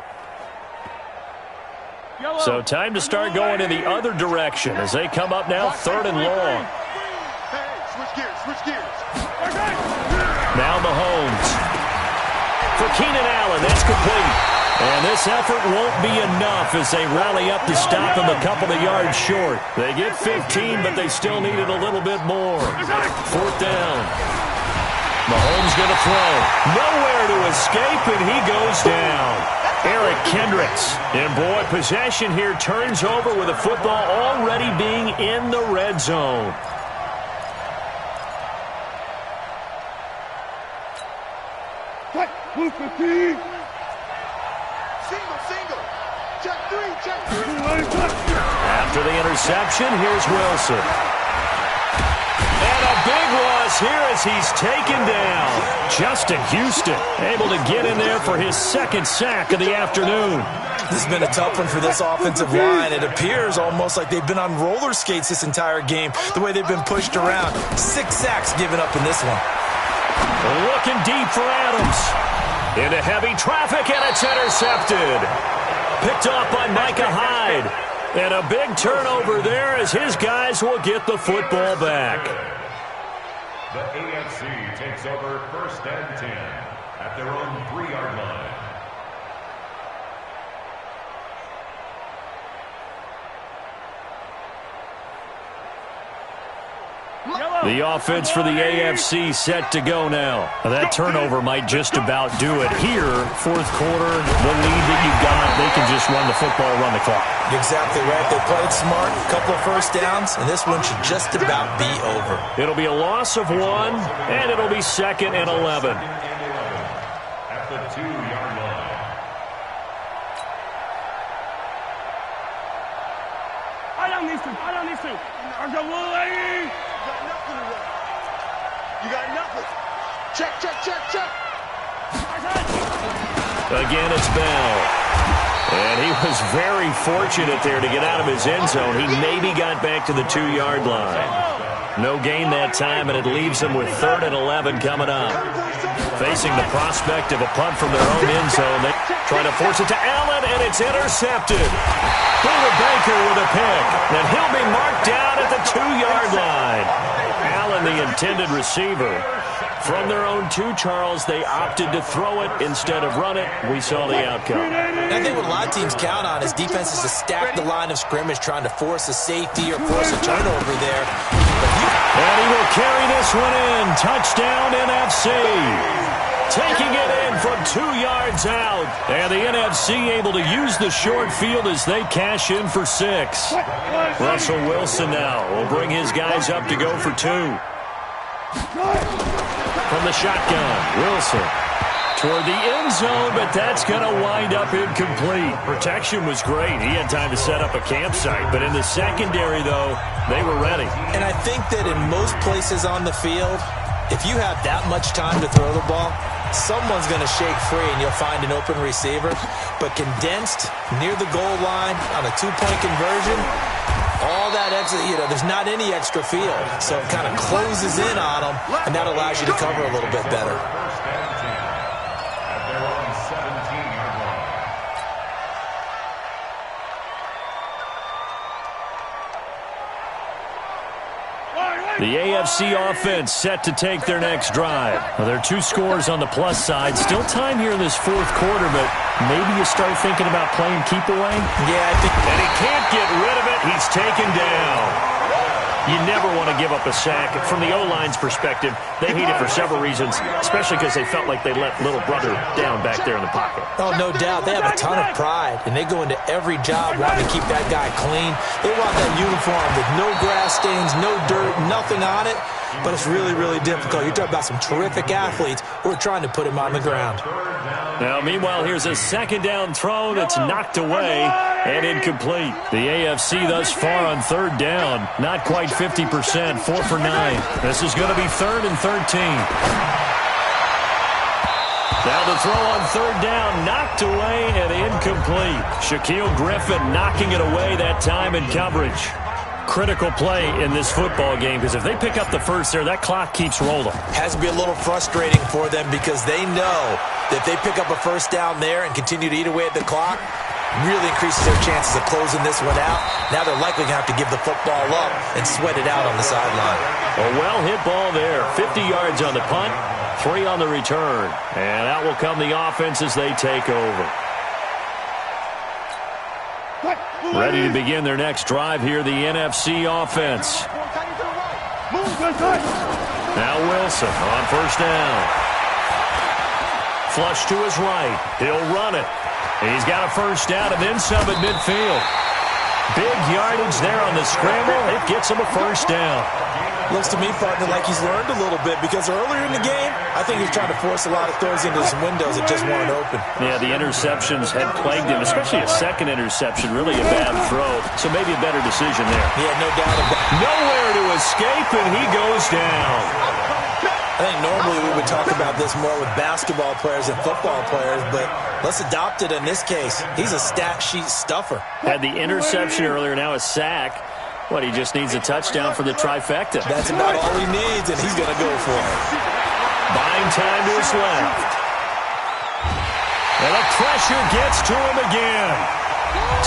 So time to start going in the other direction as they come up now 3rd and long.
Switch gears.
Now Mahomes. For Keenan Allen, that's complete. And this effort won't be enough as they rally up to stop him a couple of yards short. They get 15, but they still needed a little bit more. 4th down. Mahomes going to throw. Nowhere to escape, and he goes down. Eric Kendricks. And boy, possession here turns over with the football already being in the red zone.
Single. Check three.
After the interception, here's Wilson. And a big loss is here as he's taken down. Justin Houston able to get in there for his second sack of the afternoon.
This has been a tough one for this offensive line. It appears almost like they've been on roller skates this entire game, the way they've been pushed around. 6 sacks given up in this one.
Looking deep for Adams. Into heavy traffic, and it's intercepted. Picked off by Micah Hyde. And a big turnover there as his guys will get the football back.
The AFC takes over 1st and 10 at their own 3-yard line.
The offense for the AFC set to go now. That turnover might just about do it here. 4th quarter, the lead that you got, they can just run the football, run the clock.
Exactly right. They played smart, a couple of first downs, and this one should just about be over.
It'll be a loss of 1, and it'll be 2nd and 11.
At the 2-yard line.
I don't need to. There's a little lady. You got nothing. Check.
Again, it's Bell. And he was very fortunate there to get out of his end zone. He maybe got back to the 2-yard line. No gain that time, and it leaves them with 3rd and 11 coming up. Facing the prospect of a punt from their own end zone. They try to force it to Allen, and it's intercepted. Buda Baker with a pick. And he'll be marked down at the 2-yard line. Allen, the intended receiver. From their own 2, Charles, they opted to throw it instead of run it. We saw the outcome.
I think what a lot of teams count on is defenses to stack the line of scrimmage, trying to force a safety or force a turnover there.
And he will carry this one in. Touchdown, NFC. Taking it in from 2 yards out. And the NFC able to use the short field as they cash in for 6. Russell Wilson now will bring his guys up to go for 2. From the shotgun, Wilson toward the end zone, but that's going to wind up incomplete. Protection was great. He had time to set up a campsite, but in the secondary, though, they were ready.
And I think that in most places on the field, if you have that much time to throw the ball, someone's going to shake free and you'll find an open receiver. But condensed near the goal line on a 2-point conversion, all that extra, there's not any extra field. So it kind of closes in on them, and that allows you to cover a little bit better.
1st and 10 at their own 17-yard line.
The AFC offense set to take their next drive. Well, there are 2 scores on the plus side. Still time here in this 4th quarter, but maybe you start thinking about playing keep away?
Yeah, I think.
And he can't get rid of it. He's taken down. You never want to give up a sack. From the O-line's perspective, they hate it for several reasons, especially because they felt like they let little brother down back there in the pocket.
Oh, no doubt. They have a ton of pride, and they go into every job wanting to keep that guy clean. They want that uniform with no grass stains, no dirt, nothing on it. But it's really, really difficult. You're talking about some terrific athletes who are trying to put him on the ground.
Now, meanwhile, here's a 2nd down throw that's knocked away and incomplete. The AFC thus far on 3rd down, not quite 50%, 4 for 9. This is going to be 3rd and 13. Now the throw on 3rd down, knocked away and incomplete. Shaquille Griffin knocking it away that time in coverage. Critical play in this football game, because if they pick up the first there, that clock keeps rolling.
Has to be a little frustrating for them because they know that if they pick up a first down there and continue to eat away at the clock, really increases their chances of closing this one out. Now they're likely going to have to give the football up and sweat it out on the sideline.
A well-hit ball there. 50 yards on the punt, 3 on the return. And out will come the offense as they take over. Ready to begin their next drive here, the NFC offense. Now Wilson on 1st down. Flush to his right. He'll run it. He's got a 1st down and then some at midfield. Big yardage there on the scramble. It gets him a 1st down.
Looks to me, partner, like he's learned a little bit because earlier in the game, I think he was trying to force a lot of throws into some windows that just weren't open.
Yeah, the interceptions had plagued him, especially a 2nd interception, really a bad throw. So maybe a better decision there.
Yeah, no doubt about it.
Nowhere to escape, and he goes down.
I think normally we would talk about this more with basketball players and football players, but let's adopt it in this case. He's a stat sheet stuffer.
Had the interception earlier, now a sack. What, he just needs a touchdown for the trifecta.
That's about all he needs, and he's going to go for it.
Buying time to his left. And the pressure gets to him again.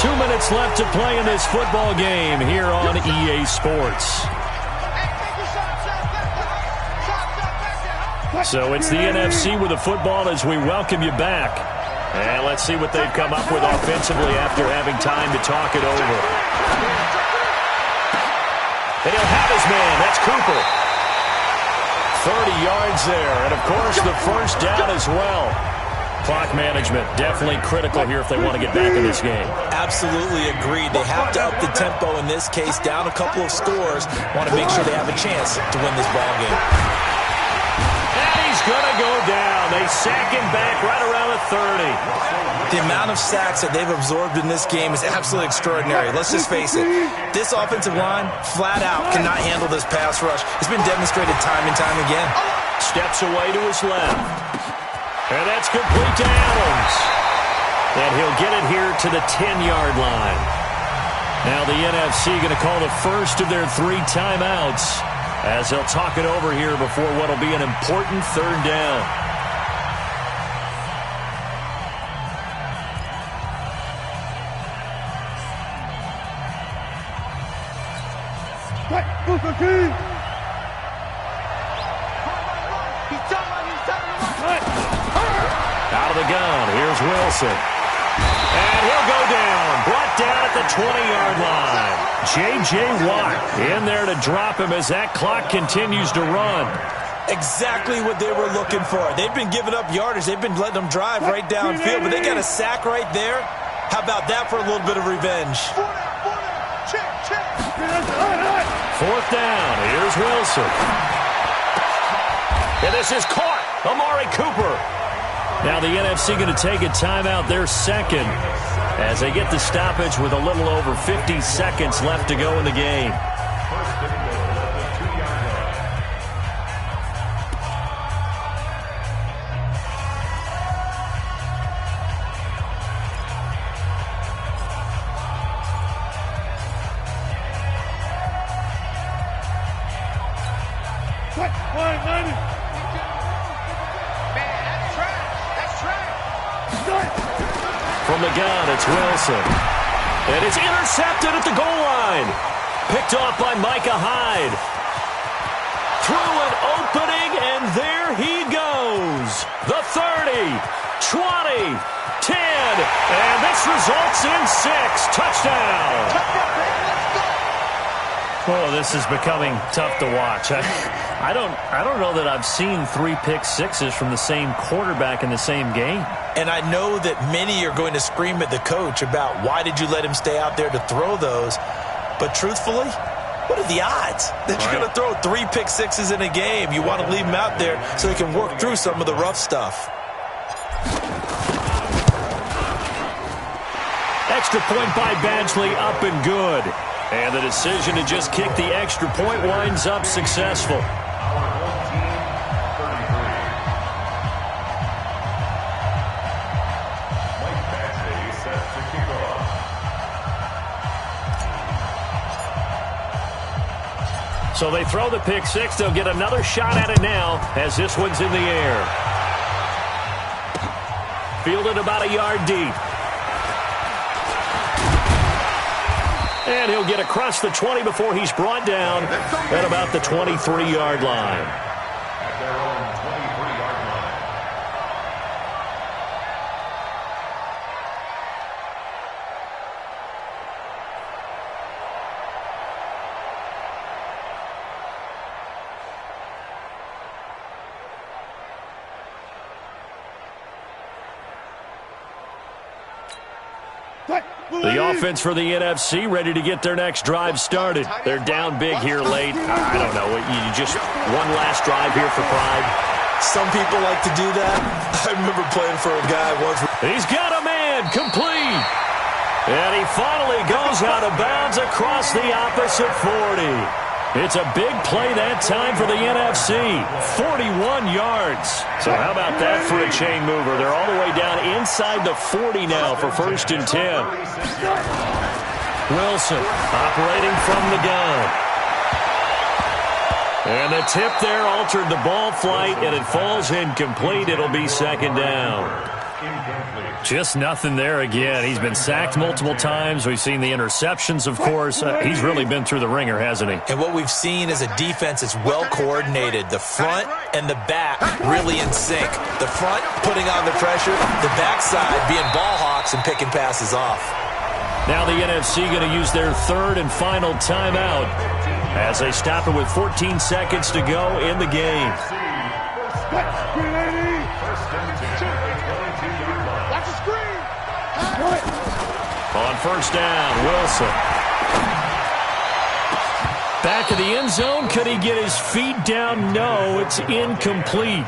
2 minutes left to play in this football game here on EA Sports. So it's the NFC with the football as we welcome you back. And let's see what they've come up with offensively after having time to talk it over. And he'll have his man. That's Cooper. 30 yards there. And, of course, the first down as well. Clock management definitely critical here if they want to get back in this game.
Absolutely agreed. They have to up the tempo in this case. Down a couple of scores. Want to make sure they have a chance to win this ball game.
He's going to go down. They sack him back right around the 30.
The amount of sacks that they've absorbed in this game is absolutely extraordinary. Let's just face it. This offensive line, flat out, cannot handle this pass rush. It's been demonstrated time and time again.
Steps away to his left. And that's complete to Adams. And he'll get it here to the 10-yard line. Now the NFC going to call the first of their 3 timeouts, as they'll talk it over here before what will be an important third down. Out of the gun, here's Wilson. And he'll go down. Brought down at the 20-yard line. J.J. Watt in there to drop him as that clock continues to run.
Exactly what they were looking for. They've been giving up yardage. They've been letting them drive right downfield, but they got a sack right there. How about that for a little bit of revenge?
Fourth down. Here's Wilson. And this is caught. Amari Cooper. Now the NFC going to take a timeout, their second, as they get the stoppage with a little over 50 seconds left to go in the game. From the gun, it's Wilson. And it's intercepted at the goal line. Picked off by Micah Hyde. Through an opening, and there he goes. The 30, 20, 10, and this results in 6. Touchdown. Oh, this is becoming tough to watch. I don't know that I've seen 3 pick sixes from the same quarterback in the same game.
And I know that many are going to scream at the coach about why did you let him stay out there to throw those. But truthfully, what are the odds that you're going to throw 3 pick sixes in a game? You want to leave them out there so they can work through some of the rough stuff.
Extra point by Badgley, up and good. And the decision to just kick the extra point winds up successful. So they throw the pick six. They'll get another shot at it now as this one's in the air. Fielded about a yard deep. And he'll get across the 20 before he's brought down at about the 23-yard line.
At their own 23-yard line.
The offense for the NFC ready to get their next drive started. They're down big here late. I don't know. You just one last drive here for pride.
Some people like to do that. I remember playing for a guy once.
He's got a man complete. And he finally goes out of bounds across the opposite 40. It's a big play that time for the NFC. 41 yards. So how about that for a chain mover? They're all the way down inside the 40 now for 1st and 10. Wilson operating from the gun. And the tip there altered the ball flight, and it falls incomplete. It'll be 2nd down. Just nothing there again. He's been sacked multiple times. We've seen the interceptions, of course. He's really been through the ringer, hasn't he?
And what we've seen is a defense that's well coordinated. The front and the back really in sync. The front putting on the pressure, the backside being ball hawks and picking passes off.
Now the NFC going to use their 3rd and final timeout as they stop it with 14 seconds to go in the game. On 1st down, Wilson. Back of the end zone. Could he get his feet down? No, it's incomplete.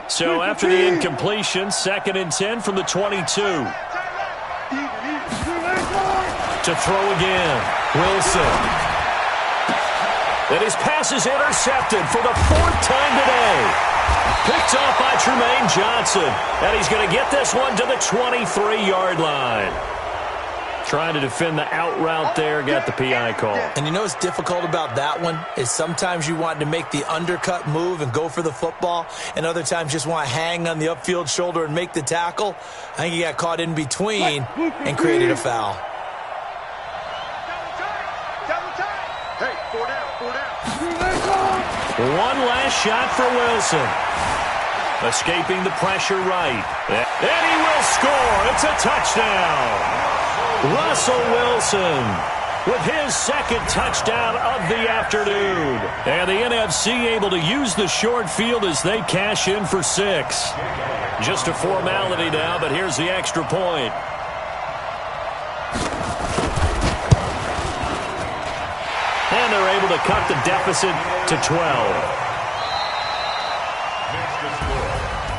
So after the incompletion, 2nd and 10 from the 22. To throw again, Wilson. And his pass is intercepted for the 4th time today. Picked off by Tremaine Johnson. And he's going to get this one to the 23-yard line. Trying to defend the out route there, got the PI call.
And you know what's difficult about that one is sometimes you want to make the undercut move and go for the football, and other times just want to hang on the upfield shoulder and make the tackle. I think he got caught in between and created a foul.
Hey, 4 down.
One last shot for Wilson. Escaping the pressure right. And he will score. It's a touchdown. Russell Wilson with his 2nd touchdown of the afternoon. And the NFC able to use the short field as they cash in for 6. Just a formality now, but here's the extra point. And they're able to cut the deficit to 12.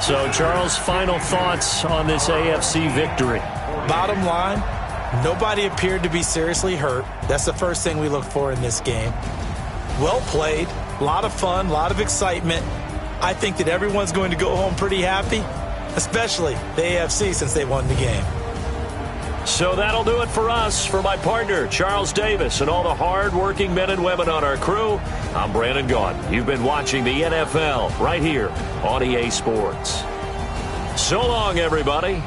So, Charles, final thoughts on this AFC victory?
Bottom line, nobody appeared to be seriously hurt. That's the first thing we look for in this game. Well played, a lot of fun, a lot of excitement. I think that everyone's going to go home pretty happy, especially the AFC since they won the game.
So that'll do it for us. For my partner, Charles Davis, and all the hard-working men and women on our crew, I'm Brandon Gaudin. You've been watching the NFL right here on EA Sports. So long, everybody.